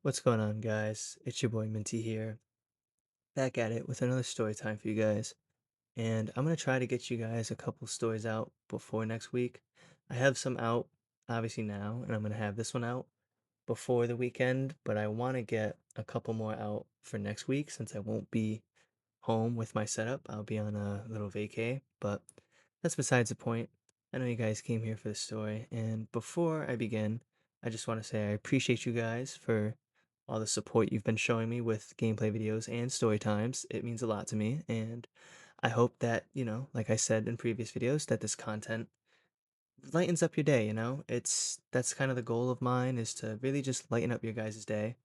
What's going on, guys? It's your boy Minty here, back at it with another story time for you guys. And I'm gonna try to get you guys a couple stories out before next week. I have some out obviously now, and I'm gonna have this one out before the weekend, but I want to get a couple more out for next week since I won't be home with my setup. I'll be on a little vacay, but that's besides the point. I know you guys came here for the story, and before I begin, I just want to say I appreciate you guys for all the support you've been showing me with gameplay videos and story times. It means a lot to me, and I hope that, like I said in previous videos, that this content lightens up your day, That's kind of the goal of mine is to really just lighten up your guys' day.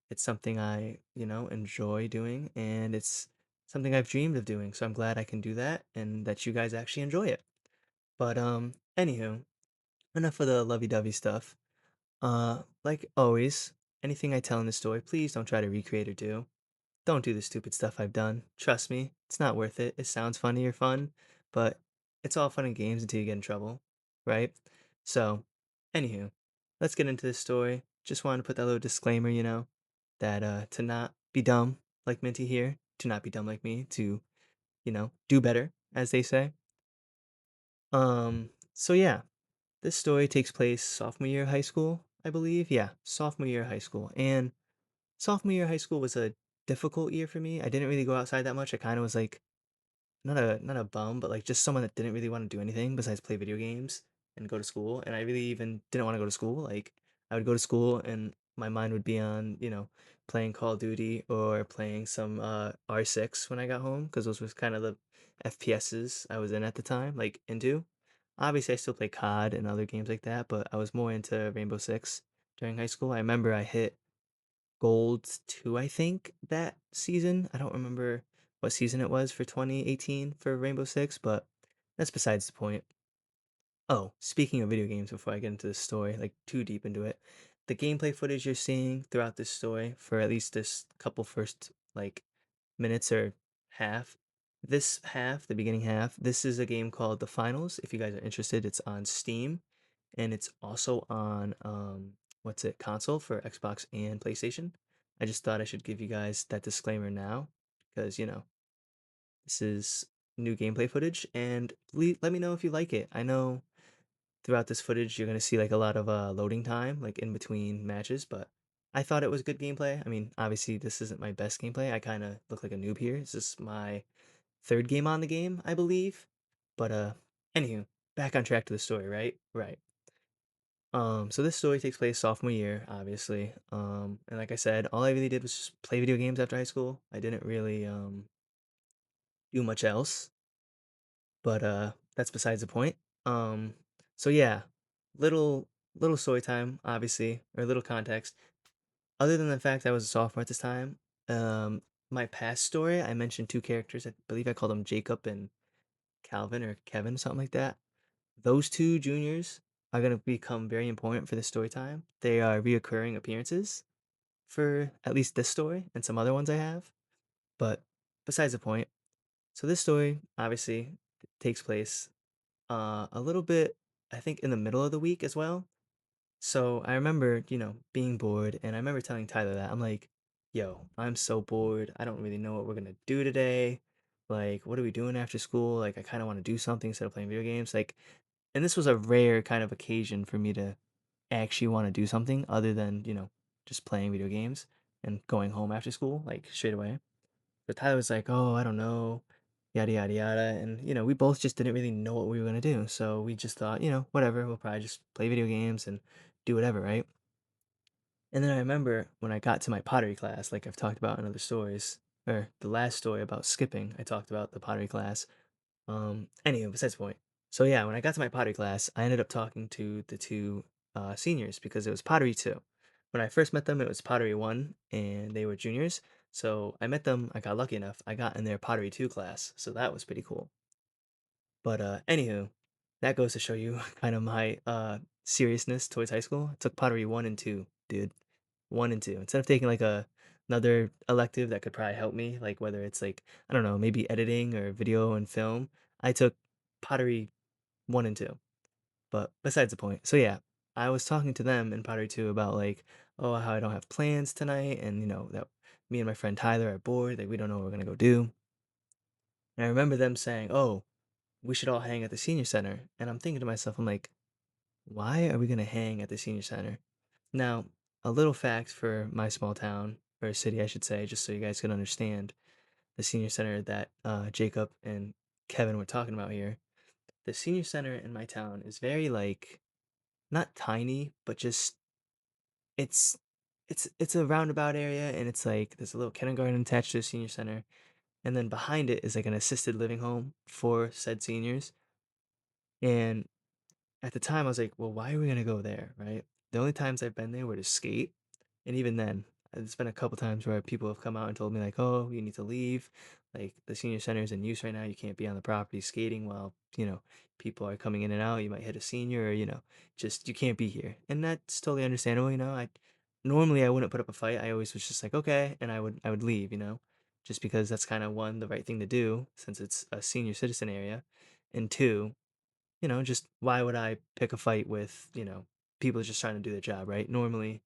It's something I, enjoy doing, and it's something I've dreamed of doing. So I'm glad I can do that and that you guys actually enjoy it. But anywho, enough of the lovey-dovey stuff. Like always, anything I tell in the story, please don't try to recreate or do. Don't do the stupid stuff I've done. Trust me, it's not worth it. It sounds funny or fun, but it's all fun and games until you get in trouble, right? So, anywho, let's get into this story. Just wanted to put that little disclaimer, that to not be dumb like Minty here, to not be dumb like me, to, do better, as they say. So yeah, this story takes place sophomore year of high school, I believe. Yeah, sophomore year of high school. And sophomore year of high school was a difficult year for me. I didn't really go outside that much. I kind of was like not a bum, but like just someone that didn't really want to do anything besides play video games and go to school. And I really even didn't want to go to school. Like I would go to school and my mind would be on, playing Call of Duty or playing some R6 when I got home because those was kind of the FPSs I was in at the time, like into. Obviously, I still play COD and other games like that, but I was more into Rainbow Six during high school. I remember I hit Gold 2, I think, that season. I don't remember what season it was for 2018 for Rainbow Six, but that's besides the point. Oh, speaking of video games, before I get into the story, like too deep into it, the gameplay footage you're seeing throughout this story for at least this couple first like minutes or half, this half, the beginning half, this is a game called The Finals. If you guys are interested, it's on Steam and it's also on what's it, console for Xbox and PlayStation. I just thought I should give you guys that disclaimer now because, this is new gameplay footage and let me know if you like it. I know throughout this footage you're going to see like a lot of loading time like in between matches, but I thought it was good gameplay. I mean, obviously this isn't my best gameplay. I kind of look like a noob here. This is my third game on the game, I believe. But anywho, back on track to the story, right? Right. So this story takes place sophomore year, obviously. And like I said, all I really did was just play video games after high school. I didn't really do much else, but that's besides the point. Um, so yeah, little story time, obviously, or little context. Other than the fact I was a sophomore at this time, um, my past story, I mentioned two characters. I believe I called them Jacob and Calvin or Kevin, something like that. Those two juniors are going to become very important for the story time. They are reoccurring appearances for at least this story and some other ones I have. But besides the point, so this story obviously takes place a little bit, I think, in the middle of the week as well. So I remember, being bored, and I remember telling Tyler that I'm like, "Yo, I'm so bored. I don't really know what we're gonna do today. Like, what are we doing after school? Like, I kind of want to do something instead of playing video games. Like, and this was a rare kind of occasion for me to actually want to do something other than, just playing video games and going home after school, like straight away. But Tyler was like, oh, I don't know, yada, yada, yada. And, we both just didn't really know what we were going to do. So we just thought, whatever, we'll probably just play video games and do whatever, right? And then I remember when I got to my pottery class, like I've talked about in other stories, or the last story about skipping, I talked about the pottery class. Anyway, besides the point. So yeah, when I got to my pottery class, I ended up talking to the two seniors because it was pottery two. When I first met them, it was pottery one, and they were juniors. So I met them. I got lucky enough. I got in their pottery two class, so that was pretty cool. But anywho, that goes to show you kind of my seriousness towards high school. I took pottery one and two, dude, one and two. Instead of taking like another elective that could probably help me, like whether it's like I don't know, maybe editing or video and film, I took pottery one and two. But besides the point. So yeah, I was talking to them in Pottery 2 about like, oh, how I don't have plans tonight, and that me and my friend Tyler are bored, like we don't know what we're gonna go do. And I remember them saying, "Oh, we should all hang at the senior center." And I'm thinking to myself, I'm like, why are we gonna hang at the senior center? Now, a little fact for my small town, or city, I should say, just so you guys can understand the senior center that Jacob and Kevin were talking about here. The senior center in my town is very like not tiny, but just it's it's a roundabout area, and it's like there's a little kindergarten attached to the senior center, and then behind it is like an assisted living home for said seniors. And at the time, I was like, "Well, why are we gonna go there?" Right? The only times I've been there were to skate, and even then, it's been a couple times where people have come out and told me like, "Oh, you need to leave. Like the senior center is in use right now. You can't be on the property skating while people are coming in and out. You might hit a senior, or just you can't be here." And that's totally understandable. I normally I wouldn't put up a fight. I always was just like, "Okay," and I would leave. Just because that's kind of one the right thing to do since it's a senior citizen area, and two, just why would I pick a fight with, people just trying to do their job, right? Normally,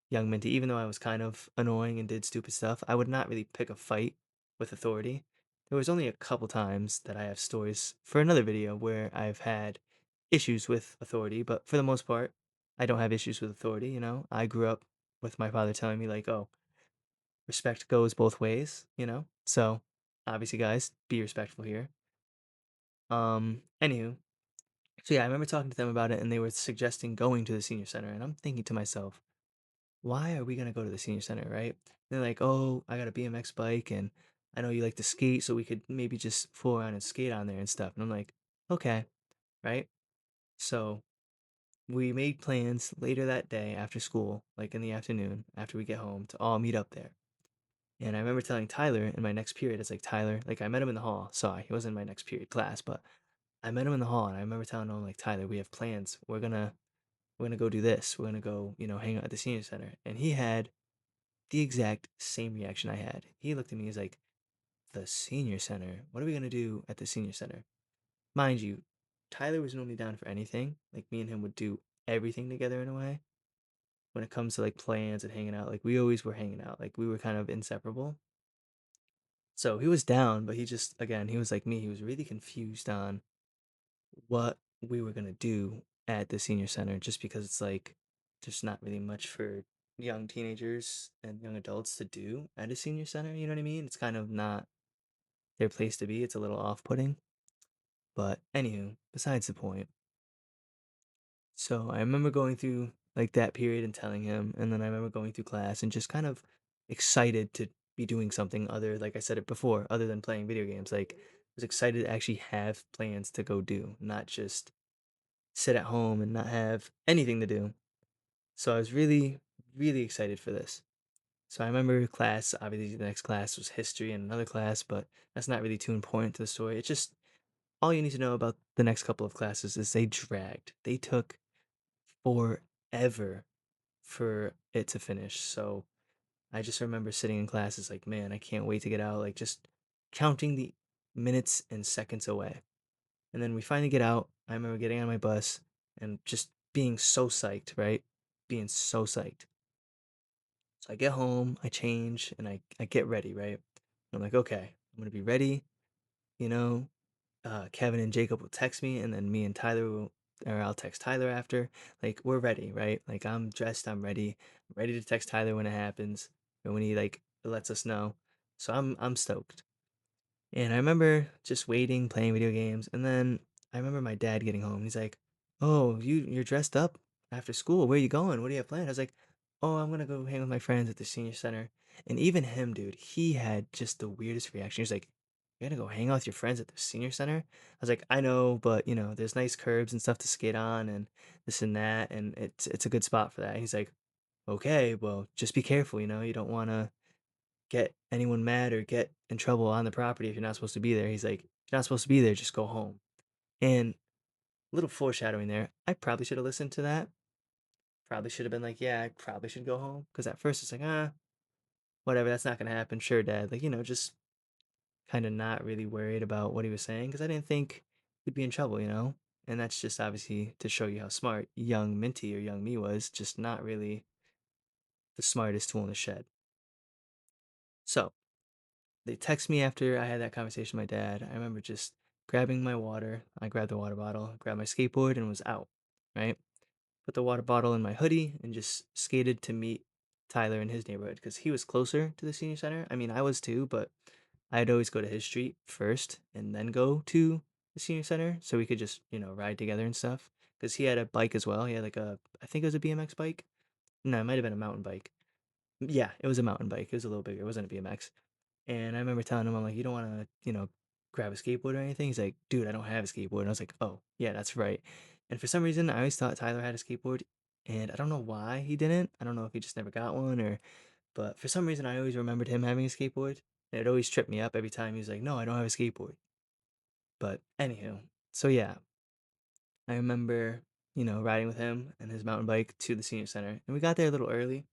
young Minty, even though I was kind of annoying and did stupid stuff, I would not really pick a fight with authority. There was only a couple times that I have stories for another video where I've had issues with authority, but for the most part, I don't have issues with authority. I grew up with my father telling me like, "Oh, respect goes both ways." So, obviously guys, be respectful here. Anywho, so yeah, I remember talking to them about it, and they were suggesting going to the senior center, and I'm thinking to myself, why are we gonna go to the senior center, right? They're like, oh, I got a BMX bike, and I know you like to skate, so we could maybe just fool around and skate on there and stuff. And I'm like, okay, right? So we made plans later that day after school, like in the afternoon, after we get home, to all meet up there. And I remember telling Tyler in my next period, it's like Tyler, like I met him in the hall. Sorry, he wasn't in my next period class, but I met him in the hall, and I remember telling him like, Tyler, we have plans. We're gonna go do this. We're gonna go, hang out at the senior center. And he had the exact same reaction I had. He looked at me, he's like, the senior center? What are we gonna do at the senior center? Mind you, Tyler was normally down for anything. Like me and him would do everything together in a way. When it comes to like plans and hanging out, like we always were hanging out. Like we were kind of inseparable. So he was down, but he just again, he was like me, he was really confused on what we were gonna do at the senior center just because it's like there's not really much for young teenagers and young adults to do at a senior center, you know what I mean? It's kind of not their place to be. It's a little off-putting. But anywho, besides the point. So I remember going through like that period and telling him, and then I remember going through class and just kind of excited to be doing something other, like I said it before, other than playing video games. Like I was excited to actually have plans to go do, not just sit at home and not have anything to do. So I was really, really excited for this. So I remember class, obviously the next class was history and another class, but that's not really too important to the story. It's just all you need to know about the next couple of classes is they dragged. They took forever for it to finish. So I just remember sitting in classes like, man, I can't wait to get out, like just counting the minutes and seconds away. And then we finally get out. I remember getting on my bus and just being so psyched, right? Being so psyched. So I get home, I change, and I get ready, right? I'm like, okay, I'm gonna be ready. You know, Kevin and Jacob will text me, and then me and Tyler will, or I'll text Tyler after. Like we're ready, right? Like I'm dressed, I'm ready. I'm ready to text Tyler when it happens, or when he like lets us know. So I'm stoked. And I remember just waiting, playing video games, and then I remember my dad getting home. He's like, "Oh, you're dressed up after school. Where are you going? What do you have planned?" I was like, "Oh, I'm gonna go hang with my friends at the senior center." And even him, dude, he had just the weirdest reaction. He's like, "You're gonna go hang out with your friends at the senior center?" I was like, "I know, but there's nice curbs and stuff to skate on, and this and that, and it's a good spot for that." And he's like, "Okay, well, just be careful. You don't wanna." Get anyone mad or get in trouble on the property if you're not supposed to be there. He's like, "If you're not supposed to be there, just go home." And a little foreshadowing there. I probably should have listened to that. Probably should have been like, yeah, I probably should go home. Because at first it's like, whatever, that's not going to happen. Sure, dad. Like, just kind of not really worried about what he was saying because I didn't think we'd be in trouble. And that's just obviously to show you how smart young Minty or young me was, just not really the smartest tool in the shed. So they text me after I had that conversation with my dad. I remember just grabbing my water. I grabbed the water bottle, grabbed my skateboard, and was out, right? Put the water bottle in my hoodie and just skated to meet Tyler in his neighborhood because he was closer to the senior center. I mean, I was too, but I'd always go to his street first and then go to the senior center so we could just, ride together and stuff. Because he had a bike as well. He had like I think it was a BMX bike. No, it might have been a mountain bike. Yeah, it was a mountain bike. It was a little bigger. It wasn't a BMX. And I remember telling him, I'm like, you don't want to, grab a skateboard or anything? He's like, dude, I don't have a skateboard. And I was like, oh, yeah, that's right. And for some reason, I always thought Tyler had a skateboard. And I don't know why he didn't. I don't know if he just never got one but for some reason, I always remembered him having a skateboard. And it always tripped me up every time he was like, no, I don't have a skateboard. But anywho, so yeah, I remember, riding with him and his mountain bike to the senior center. And we got there a little early.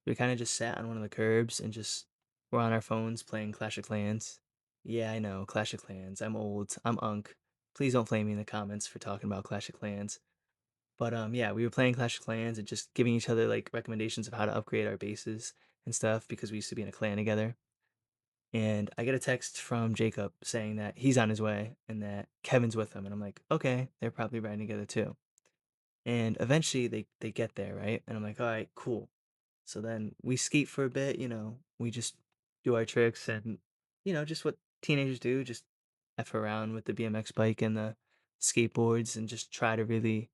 We kind of just sat on one of the curbs and just were on our phones playing Clash of Clans. Yeah, I know, Clash of Clans. I'm old. I'm Unk. Please don't flame me in the comments for talking about Clash of Clans. But yeah, we were playing Clash of Clans and just giving each other like recommendations of how to upgrade our bases and stuff because we used to be in a clan together. And I get a text from Jacob saying that he's on his way and that Kevin's with him. And I'm like, okay, they're probably riding together too. And eventually they get there, right? And I'm like, all right, cool. So then we skate for a bit, we just do our tricks and, just what teenagers do, just F around with the BMX bike and the skateboards and just try to really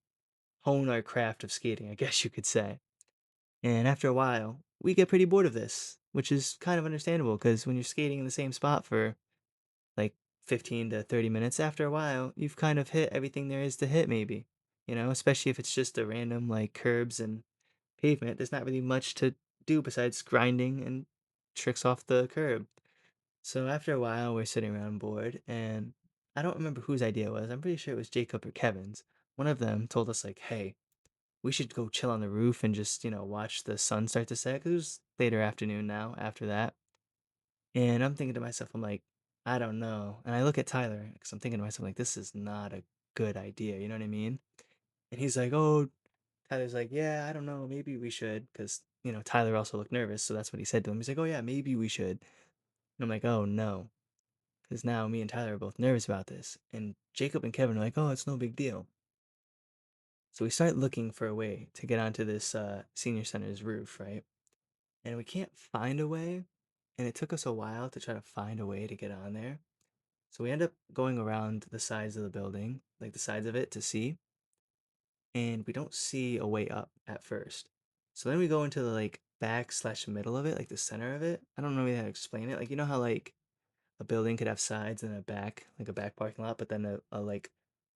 hone our craft of skating, I guess you could say. And after a while, we get pretty bored of this, which is kind of understandable because when you're skating in the same spot for like 15 to 30 minutes, after a while, you've kind of hit everything there is to hit, maybe, especially if it's just a random like curbs and pavement. There's not really much to do besides grinding and tricks off the curb. So after a while, we're sitting around bored, and I don't remember whose idea it was. I'm pretty sure it was Jacob or Kevin's. One of them told us like, "Hey, we should go chill on the roof and just watch the sun start to set." 'Cause it was later afternoon now. After that, and I'm thinking to myself, I'm like, I don't know. And I look at Tyler because I'm thinking to myself like, this is not a good idea. You know what I mean? And he's like, oh, Tyler's like, yeah, I don't know, maybe we should, because Tyler also looked nervous, so that's what he said to him. He's like, oh yeah, maybe we should. And I'm like, oh no, because now me and Tyler are both nervous about this, and Jacob and Kevin are like, oh, it's no big deal. So we start looking for a way to get onto this senior center's roof, right? And we can't find a way, and it took us a while to try to find a way to get on there. So we end up going around the sides of the building, like the sides of it, to see, and we don't see a way up at first. So then we go into the like back slash middle of it, like the center of it. I don't know really how to explain it. Like you know how like a building could have sides and a back, like a back parking lot, but then a like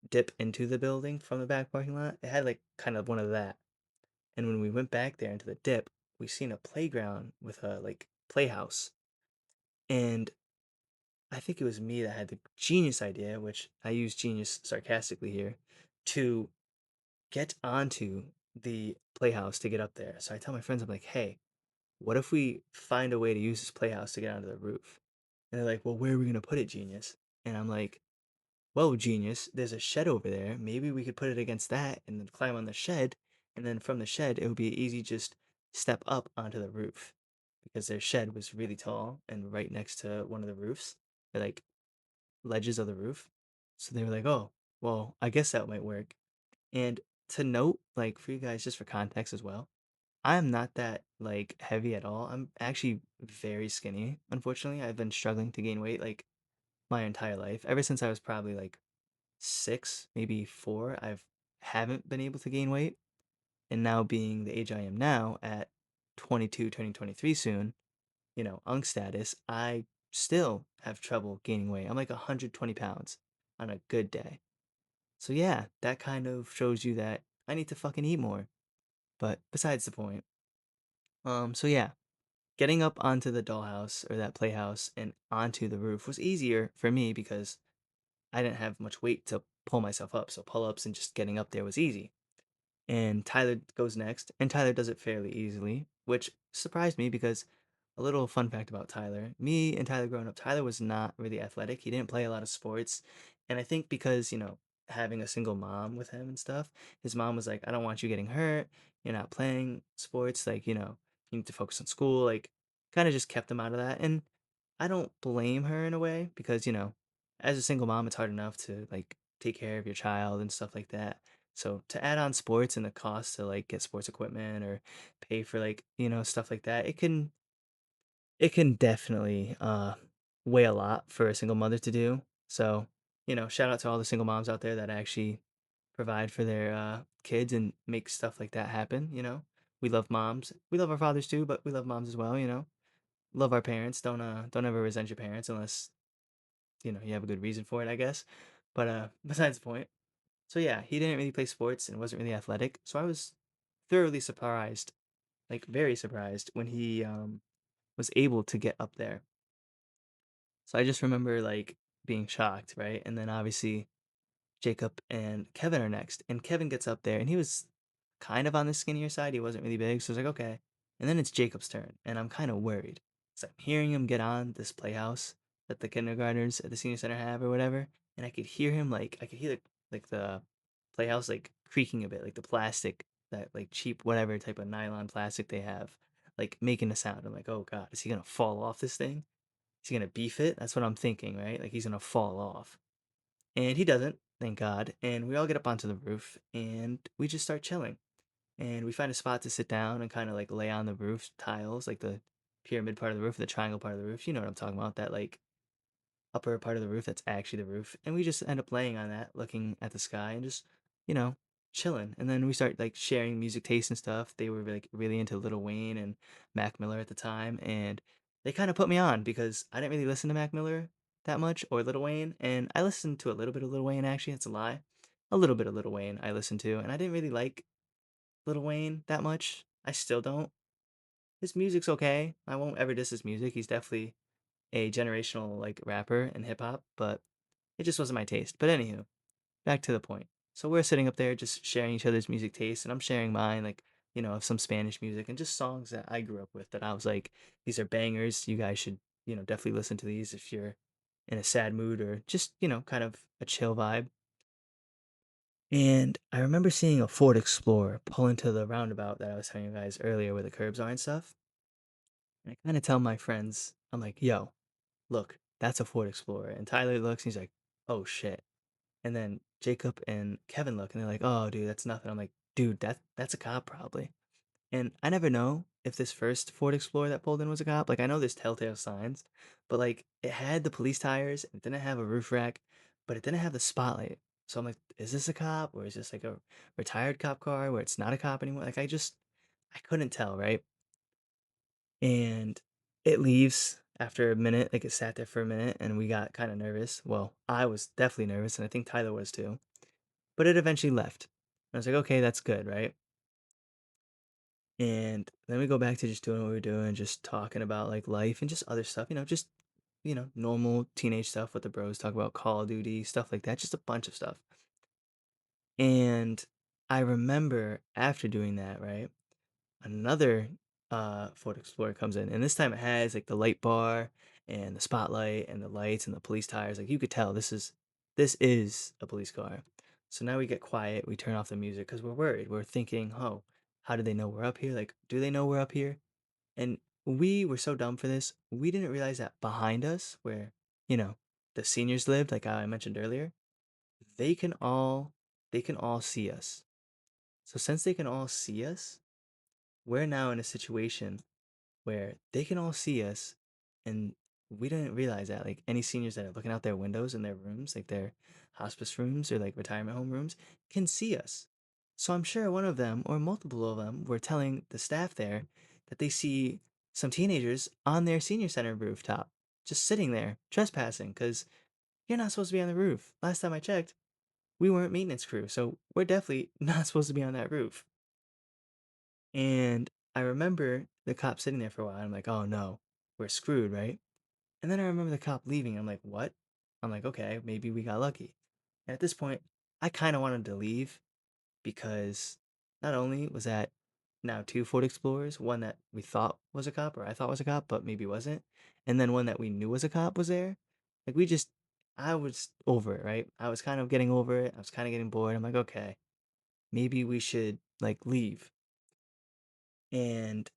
dip into the building from the back parking lot. It had like kind of one of that. And when we went back there into the dip, we seen a playground with a like playhouse. And I think it was me that had the genius idea, which I use genius sarcastically here, to get onto the playhouse to get up there. So I tell my friends, I'm like, hey, what if we find a way to use this playhouse to get onto the roof? And they're like, well, where are we going to put it, genius? And I'm like, well, genius, there's a shed over there. Maybe we could put it against that and then climb on the shed. And then from the shed, it would be easy just step up onto the roof because their shed was really tall and right next to one of the roofs, like ledges of the roof. So they were like, oh, well, I guess that might work. And to note, like for you guys, just for context as well, I'm not that like heavy at all. I'm actually very skinny. Unfortunately, I've been struggling to gain weight like my entire life. Ever since I was probably like 6, maybe 4, I've haven't been able to gain weight. And now being the age I am now at 22, turning 23 soon, unk status, I still have trouble gaining weight. I'm like 120 pounds on a good day. So yeah, that kind of shows you that I need to fucking eat more. But besides the point. So yeah, getting up onto the dollhouse or that playhouse and onto the roof was easier for me because I didn't have much weight to pull myself up. So pull ups and just getting up there was easy. And Tyler goes next, and Tyler does it fairly easily, which surprised me because a little fun fact about Tyler, me and Tyler growing up, Tyler was not really athletic. He didn't play a lot of sports. And I think because, having a single mom with him and stuff. His mom was like, "I don't want you getting hurt. You're not playing sports. Like, you need to focus on school." Like, kind of just kept him out of that. And I don't blame her in a way because, as a single mom, it's hard enough to like take care of your child and stuff like that. So to add on sports and the cost to like get sports equipment or pay for like, stuff like that, it can definitely weigh a lot for a single mother to do. So, shout out to all the single moms out there that actually provide for their kids and make stuff like that happen. We love moms. We love our fathers too, but we love moms as well. Love our parents. Don't ever resent your parents unless, you have a good reason for it, I guess. But besides the point. So yeah, he didn't really play sports and wasn't really athletic. So I was thoroughly surprised, like very surprised when he was able to get up there. So I just remember like being shocked, right? And then obviously Jacob and Kevin are next. And Kevin gets up there and he was kind of on the skinnier side. He wasn't really big. So I was like, okay. And then it's Jacob's turn. And I'm kind of worried. So I'm hearing him get on this playhouse that the kindergartners at the senior center have or whatever. And I could hear him like I could hear the playhouse like creaking a bit, like the plastic, that like cheap whatever type of nylon plastic they have, like making a sound. I'm like, oh God, is he gonna fall off this thing? Is he gonna beef it? That's what I'm thinking, right? Like he's gonna fall off. And he doesn't, thank God. And we all get up onto the roof and we just start chilling. And we find a spot to sit down and kind of like lay on the roof tiles, like the pyramid part of the roof, the triangle part of the roof. You know what I'm talking about? That like upper part of the roof that's actually the roof. And we just end up laying on that, looking at the sky and just, you know, chilling. And then we start like sharing music tastes and stuff. They were like really into Lil Wayne and Mac Miller at the time. And they kind of put me on because I didn't really listen to Mac Miller that much or Lil Wayne. And I listened to a little bit of Lil Wayne actually. That's a lie. A little bit of Lil Wayne I listened to. And I didn't really like Lil Wayne that much. I still don't. His music's okay. I won't ever diss his music. He's definitely a generational like rapper and hip hop, but it just wasn't my taste. But anywho, back to the point. So we're sitting up there just sharing each other's music tastes, and I'm sharing mine, like, of some Spanish music and just songs that I grew up with that I was like, these are bangers. You guys should, definitely listen to these if you're in a sad mood or just, kind of a chill vibe. And I remember seeing a Ford Explorer pull into the roundabout that I was telling you guys earlier where the curbs are and stuff. And I kind of tell my friends, I'm like, yo, look, that's a Ford Explorer. And Tyler looks and he's like, oh shit. And then Jacob and Kevin look and they're like, "Oh, dude, that's nothing." I'm like, "Dude, that's a cop probably." And I never know if this first Ford Explorer that pulled in was a cop. Like I know there's telltale signs, but like it had the police tires, it didn't have a roof rack, but it didn't have the spotlight. So I'm like, is this a cop or is this like a retired cop car where it's not a cop anymore? Like I couldn't tell, right? And it leaves after a minute, like it sat there for a minute and we got kind of nervous. Well, I was definitely nervous and I think Tyler was too, but it eventually left. I was like, okay, that's good, right? And then we go back to just doing what we are doing, just talking about like life and just other stuff, just, normal teenage stuff with the bros, talk about Call of Duty, stuff like that, just a bunch of stuff. And I remember after doing that, right? Another Ford Explorer comes in, and this time it has like the light bar and the spotlight and the lights and the police tires. Like you could tell this is a police car. So now we get quiet, we turn off the music because we're worried. We're thinking, oh, how do they know we're up here? Like, do they know we're up here? And we were so dumb for this. We didn't realize that behind us, where, you know, the seniors lived, like I mentioned earlier, they can all they can all see us. So since they can all see us, we're now in a situation where they can all see us and we didn't realize that like any seniors that are looking out their windows in their rooms, like their hospice rooms or like retirement home rooms, can see us. So I'm sure one of them or multiple of them were telling the staff there that they see some teenagers on their senior center rooftop just sitting there trespassing because you're not supposed to be on the roof. Last time I checked, we weren't maintenance crew, so we're definitely not supposed to be on that roof. And I remember the cop sitting there for a while. I'm like, oh no, we're screwed, right? And then I remember the cop leaving. I'm like, what? I'm like, okay, maybe we got lucky. And at this point, I kind of wanted to leave because not only was that now two Ford Explorers, one that we thought was a cop or I thought was a cop, but maybe wasn't, and then one that we knew was a cop was there. Like we just, I was over it, right? I was kind of getting over it. I was kind of getting bored. I'm like, okay, maybe we should like leave. And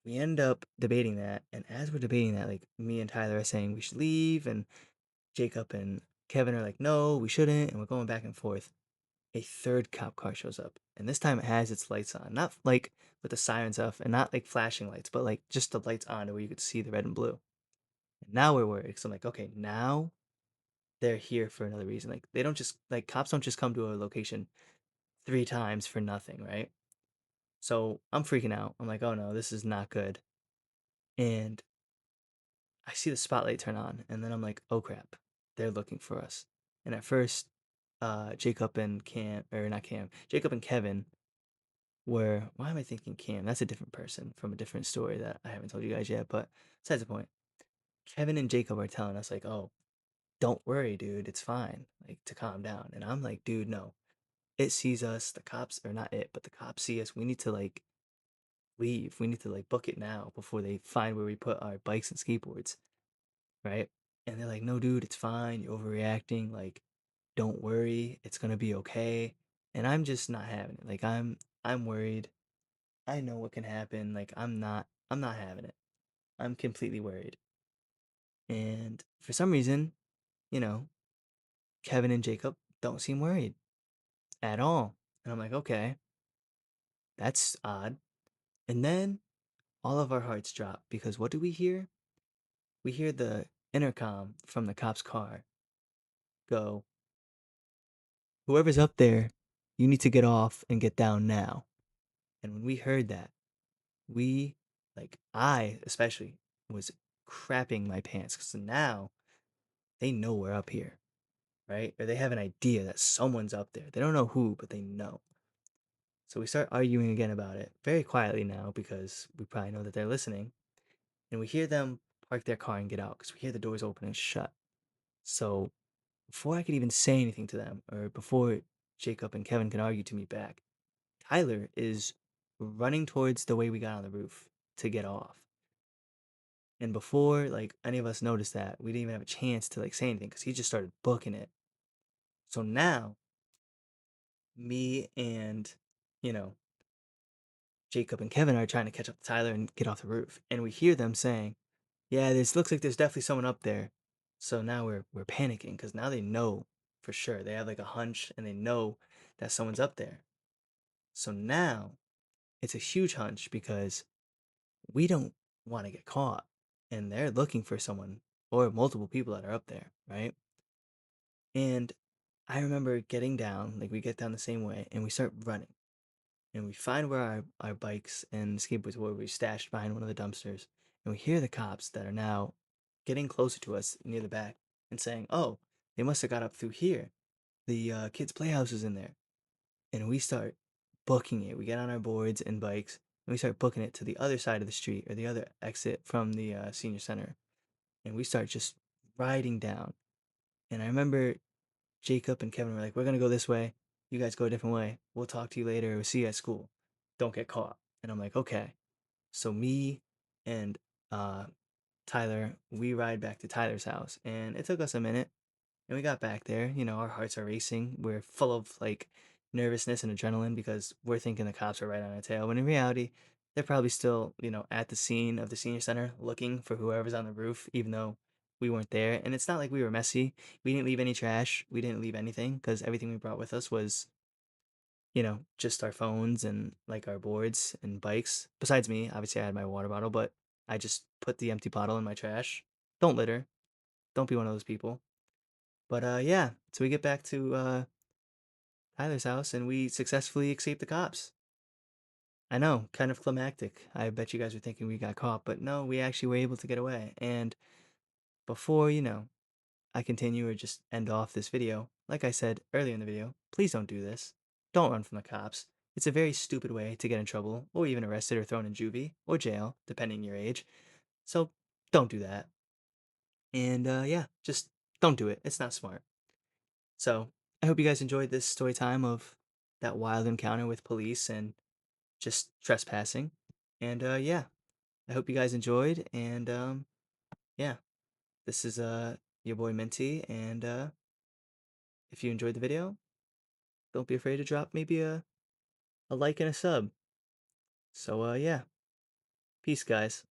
we end up debating that. And as we're debating that, like me and Tyler are saying we should leave, and Jacob and Kevin are like, no, we shouldn't. And we're going back and forth. A third cop car shows up. And this time it has its lights on. Not like with the sirens off and not like flashing lights, but like just the lights on where you could see the red and blue. And now we're worried. So I'm like, okay, now they're here for another reason. Like they don't just like cops don't just come to a location three times for nothing, right? So I'm freaking out. I'm like, oh no, this is not good. And I see the spotlight turn on, and then I'm like, oh crap, they're looking for us. And at first, Jacob and Cam, or not Cam, Jacob and Kevin were, why am I thinking Cam? That's a different person from a different story that I haven't told you guys yet, but besides the point. Kevin and Jacob are telling us, like, oh, don't worry, dude, it's fine, like, to calm down. And I'm like, dude, no, it sees us, the cops, or not it, but the cops see us. We need to, like, leave. We need to, like, book it now before they find where we put our bikes and skateboards, right? And they're like, no, dude, it's fine. You're overreacting. Like, don't worry. It's gonna be okay. And I'm just not having it. Like, I'm worried. I know what can happen. Like, I'm not having it. I'm completely worried. And for some reason, you know, Kevin and Jacob don't seem worried at all. And I'm like, okay, that's odd. And then all of our hearts drop because what do we hear? We hear the intercom from the cop's car go, whoever's up there, you need to get off and get down now. And when we heard that, we, like, I especially, was crapping my pants because now they know we're up here, right? Or they have an idea that someone's up there. They don't know who, but they know. So we start arguing again about it very quietly now because we probably know that they're listening. And we hear them park their car and get out because we hear the doors open and shut. So before I could even say anything to them, or before Jacob and Kevin can argue to me back, Tyler is running towards the way we got on the roof to get off. And before like any of us noticed that, we didn't even have a chance to like say anything because he just started booking it. So now me and you know Jacob and Kevin are trying to catch up to Tyler and get off the roof, and we hear them saying, "Yeah, this looks like there's definitely someone up there." So now we're panicking because now they know for sure. They have like a hunch, and they know that someone's up there. So now it's a huge hunch because we don't want to get caught, and they're looking for someone or multiple people that are up there, right? And I remember getting down, like we get down the same way, and we start running. And we find where our bikes and skateboards were. We stashed behind one of the dumpsters. And we hear the cops that are now getting closer to us near the back and saying, oh, they must have got up through here. The kids' playhouse is in there. And we start booking it. We get on our boards and bikes and we start booking it to the other side of the street or the other exit from the senior center. And we start just riding down. And I remember Jacob and Kevin were like, we're going to go this way. You guys go a different way. We'll talk to you later. We'll see you at school. Don't get caught. And I'm like, okay. So me and uh, Tyler, we ride back to Tyler's house. And it took us a minute. And we got back there. You know, our hearts are racing. We're full of like nervousness and adrenaline because we're thinking the cops are right on our tail. When in reality, they're probably still, at the scene of the senior center looking for whoever's on the roof, even though we weren't there. And it's not like we were messy. We didn't leave any trash. We didn't leave anything because everything we brought with us was, just our phones and like our boards and bikes. Besides me, obviously I had my water bottle, but I just put the empty bottle in my trash. Don't litter. Don't be one of those people. But yeah, so we get back to Tyler's house and we successfully escape the cops. I know, kind of climactic. I bet you guys were thinking we got caught, but no, we actually were able to get away. And before, I continue or just end off this video, like I said earlier in the video, please don't do this. Don't run from the cops. It's a very stupid way to get in trouble, or even arrested or thrown in juvie or jail, depending your age. So don't do that. And yeah, just don't do it. It's not smart. So I hope you guys enjoyed this story time of that wild encounter with police and just trespassing. And yeah, I hope you guys enjoyed. And yeah, this is your boy Minty, and if you enjoyed the video, don't be afraid to drop maybe a like and a sub. So yeah, peace guys.